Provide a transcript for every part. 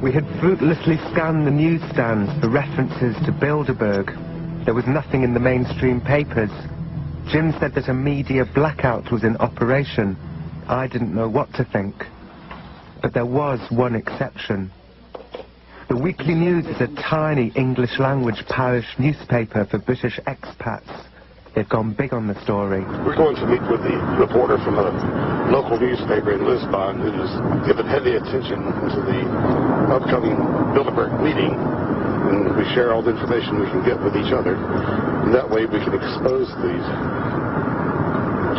We had fruitlessly scanned the newsstands for references to Bilderberg. There was nothing in the mainstream papers. Jim said that a media blackout was in operation. I didn't know what to think. But there was one exception. The Weekly News is a tiny English-language parish newspaper for British expats. They've gone big on the story. We're going to meet with the reporter from a local newspaper in Lisbon who's given heavy attention to the upcoming Bilderberg meeting, and we share all the information we can get with each other. And that way we can expose these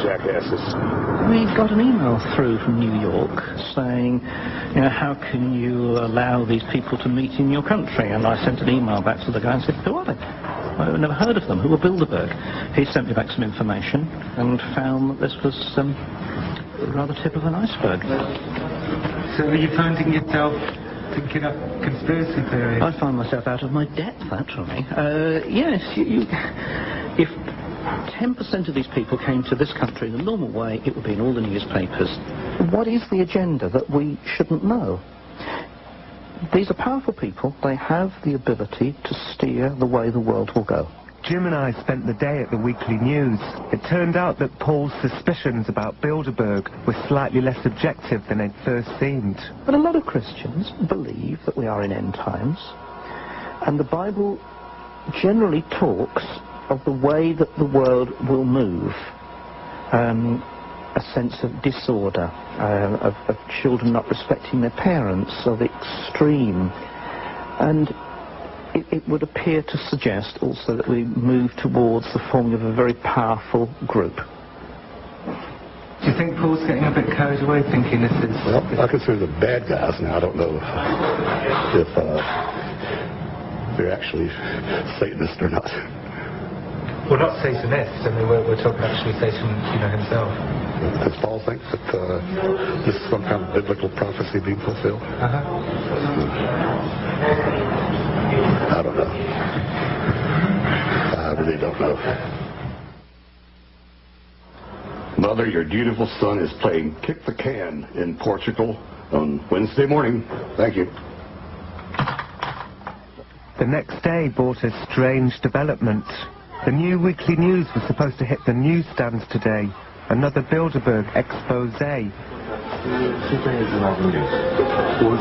jackasses. We got an email through from New York saying, you know, how can you allow these people to meet in your country? And I sent an email back to the guy and said, who are they? I've never heard of them. Who are Bilderberg? He sent me back some information and found that this was rather tip of an iceberg. So are you finding yourself thinking up conspiracy theories? I find myself out of my depth, actually. Yes, if 10% of these people came to this country in the normal way, it would be in all the newspapers. What is the agenda that we shouldn't know? These are powerful people. They have the ability to steer the way the world will go. Jim and I spent the day at the Weekly News. It turned out that Paul's suspicions about Bilderberg were slightly less objective than they'd first seemed. But a lot of Christians believe that we are in end times, and the Bible generally talks of the way that the world will move. A sense of disorder, of children not respecting their parents, of extreme. And it would appear to suggest also that we move towards the forming of a very powerful group. Do you think Paul's getting a bit carried away thinking this is... Well, I consider them bad guys now. I don't know if they're actually Satanists or not. Well, not Satanists. I mean, we're talking actually Satan, you know, himself. Does Paul think that this is some kind of biblical prophecy being fulfilled? I don't know. I really don't know. Mother, your dutiful son is playing kick the can in Portugal on Wednesday morning. Thank you. The next day brought a strange development. The new Weekly News was supposed to hit the newsstands today. Another Bilderberg expose. O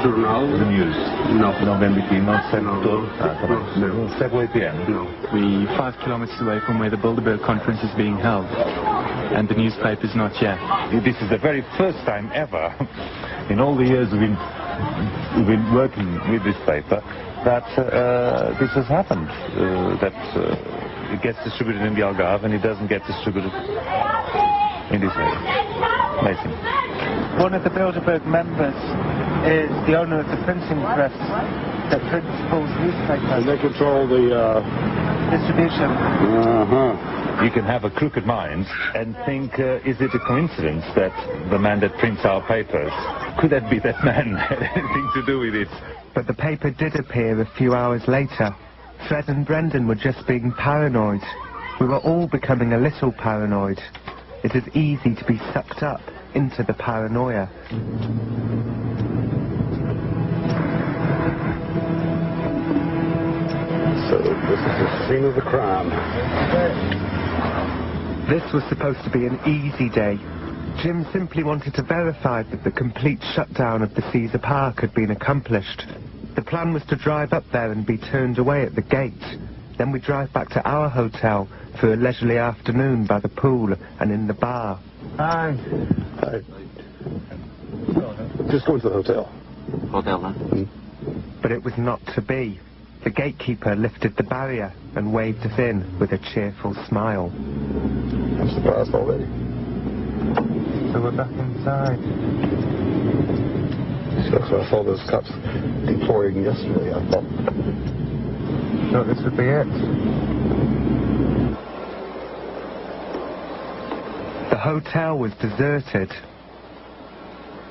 jornal? The news. Não vem aqui, não segue todo. Não segue o APM. We're 5 kilometers away from where the Bilderberg conference is being held, and the newspaper's not here. This is the very first time ever, in all the years we've been working with this paper, that this has happened. That it gets distributed in the Algarve and it doesn't get distributed in this area. Amazing. One of the Bilderberg members is the owner of the printing press that prints Paul's newspaper. And they control the distribution. You can have a crooked mind and think, is it a coincidence that the man that prints our papers, could that be that man had anything to do with it? But the paper did appear a few hours later. Fred and Brendan were just being paranoid. We were all becoming a little paranoid. It is easy to be sucked up into the paranoia. So this is the scene of the crime. This was supposed to be an easy day. Jim simply wanted to verify that the complete shutdown of the Caesar Park had been accomplished. The plan was to drive up there and be turned away at the gate. Then we'd drive back to our hotel for a leisurely afternoon by the pool and in the bar. Hi. Hi. Just going to the hotel. Hotel, huh? But it was not to be. The gatekeeper lifted the barrier and waved us in with a cheerful smile. I'm surprised already. So we're back inside. So I saw those cops deploying yesterday. I thought this would be it. The hotel was deserted.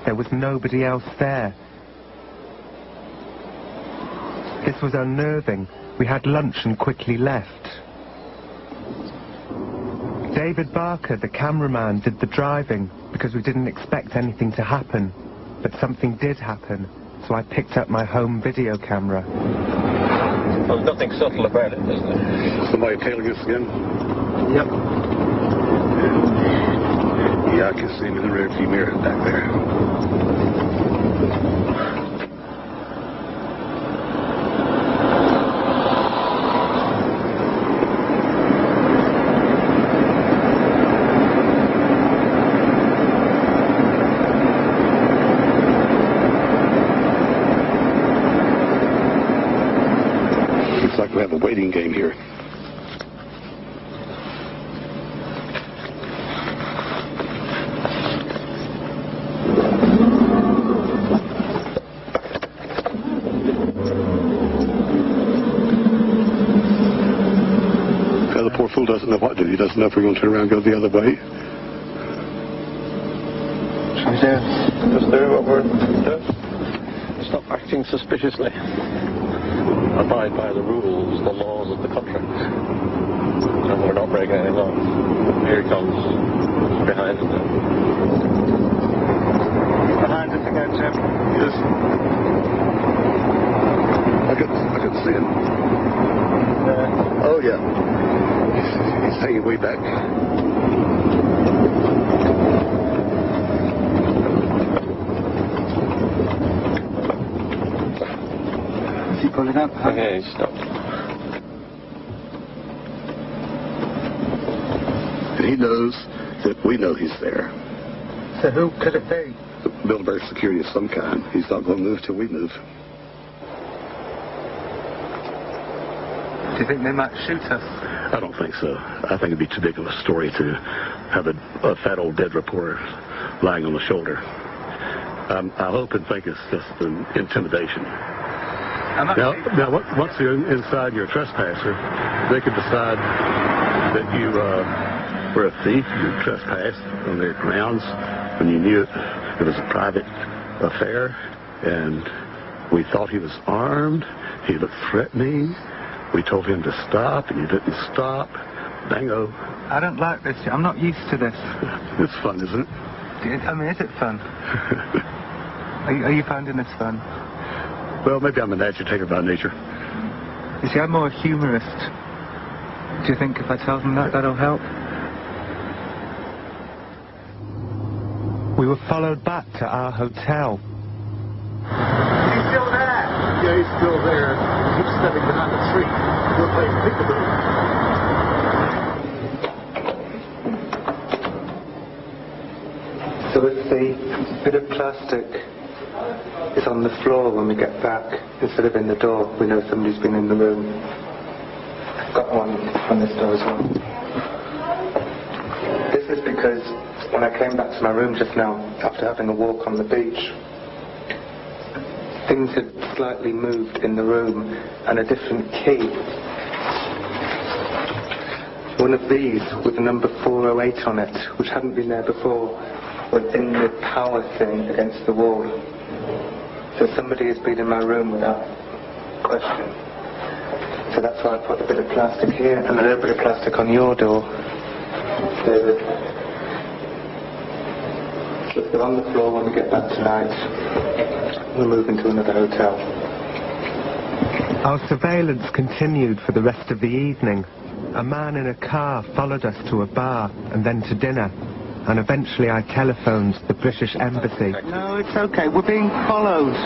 There was nobody else there. This was unnerving. We had lunch and quickly left. David Barker, the cameraman, did the driving because we didn't expect anything to happen. But something did happen. so I picked up my home video camera. Well, there's nothing subtle about it, is there? Somebody tailing us again? Yep. Yeah, I can see him in the rearview mirror back there. Looks like we have a waiting game here. The poor fool doesn't know what to do. He doesn't know if we're going to turn around and go the other way. Shall we just do what we're doing? Stop acting suspiciously. Abide by the rules, the laws of the country. And we're not breaking any law. Here he comes. Behind us now. Behind us again, Jim. Yes. I could see him. Oh, yeah. He's hanging way back. Is he pulling up? Okay, he's stopped. And he knows that we know he's there. So who could it be? Bilderberg security of some kind. He's not going to move till we move. Do you think they might shoot us? I don't think so. I think it'd be too big of a story to have a fat old dead reporter lying on the shoulder. I hope and think it's just an intimidation. Now, once you're inside, you're a trespasser. They could decide that you were a thief, you trespassed on their grounds when you knew it was a private affair, and we thought he was armed. He looked threatening. We told him to stop, and he didn't stop. Bingo. I don't like this. I'm not used to this. It's fun, isn't it? I mean, is it fun? Are you finding this fun? Well, maybe I'm an agitator by nature. You see, I'm more a humorist. Do you think if I tell them that, that'll help? We were followed back to our hotel. He's still there. Yeah, he's still there. He keeps stepping behind the tree. We're playing peekaboo. So if the bit of plastic is on the floor when we get back, instead of in the door, we know somebody's been in the room. I've got one on this door as well. This is because when I came back to my room just now, after having a walk on the beach, things had slightly moved in the room and a different key. One of these with the number 408 on it, which hadn't been there before, was in the power thing against the wall. So somebody has been in my room without question. So that's why I put a bit of plastic here and a little bit of plastic on your door, David. So they're on the floor when we get back tonight. We're moving to another hotel. Our surveillance continued for the rest of the evening. A man in a car followed us to a bar and then to dinner. And eventually I telephoned the British Embassy. No, it's okay. We're being followed.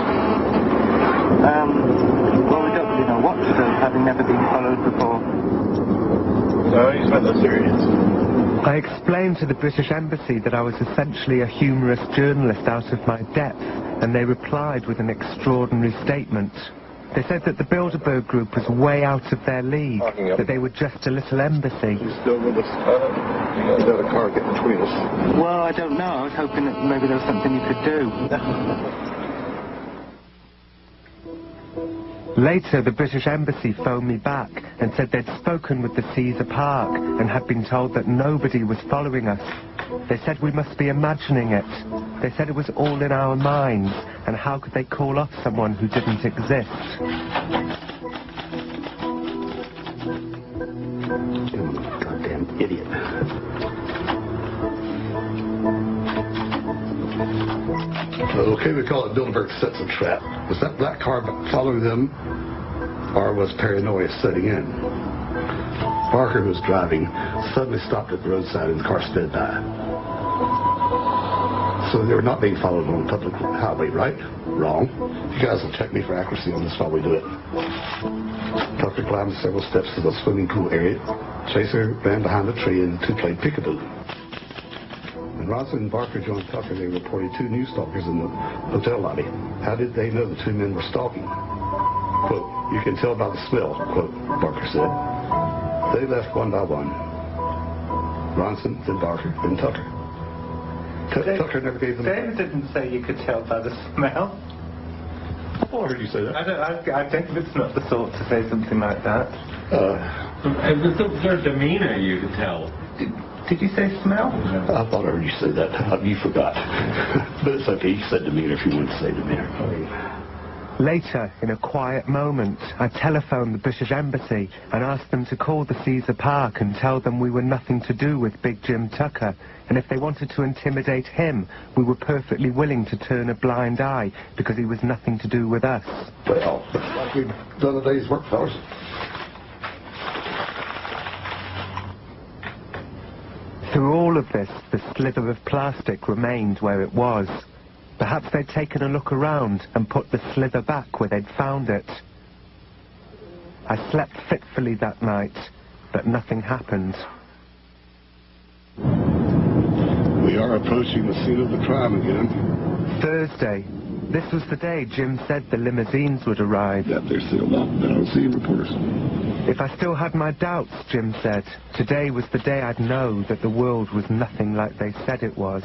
Well, we don't really know what to do, having never been followed before. No, he's not that serious. I explained to the British Embassy that I was essentially a humorous journalist out of my depth, and they replied with an extraordinary statement. They said that the Bilderberg group was way out of their league, that they were just a little embassy. He's still with us. He's got a car getting between us. Well, I don't know. I was hoping that maybe there was something you could do. Later, the British Embassy phoned me back and said they'd spoken with the Caesar Park and had been told that nobody was following us. They said we must be imagining it. They said it was all in our minds, and how could they call off someone who didn't exist? Goddamn idiot. Okay, we call it Bilderberg sets a trap. Was that black car following them, or was paranoia setting in? Barker, who was driving, suddenly stopped at the roadside and the car sped by. So they were not being followed on a public highway, right? Wrong. You guys will check me for accuracy on this while we do it. Tucker climbed several steps to the swimming pool area. Chaser ran behind a tree and the two played peekaboo. When Ronson and Barker joined Tucker, they reported 2 new stalkers in the hotel lobby. How did they know the 2 men were stalking? Quote, you can tell by the smell, quote, Barker said. They left one by one. Ronson, then Barker, then Tucker. Tucker never gave them... David didn't say you could tell by the smell. Oh, I heard you say that. David's not the sort to say something like that. Their demeanor, you could tell. Did you say smell? I thought I heard you say that. You forgot. But it's okay. You said demeanor if you wanted to say demeanor. Later, in a quiet moment, I telephoned the British Embassy and asked them to call the Caesar Park and tell them we were nothing to do with Big Jim Tucker, and if they wanted to intimidate him, we were perfectly willing to turn a blind eye because he was nothing to do with us. Well, looks like we've done a day's work, fellas. Through all of this, the slither of plastic remained where it was. Perhaps they'd taken a look around and put the slither back where they'd found it. I slept fitfully that night, but nothing happened. We are approaching the scene of the crime again. Thursday. This was the day Jim said the limousines would arrive. Yeah, they're sealed up. I don't see reporters. If I still had my doubts, Jim said, today was the day I'd know that the world was nothing like they said it was.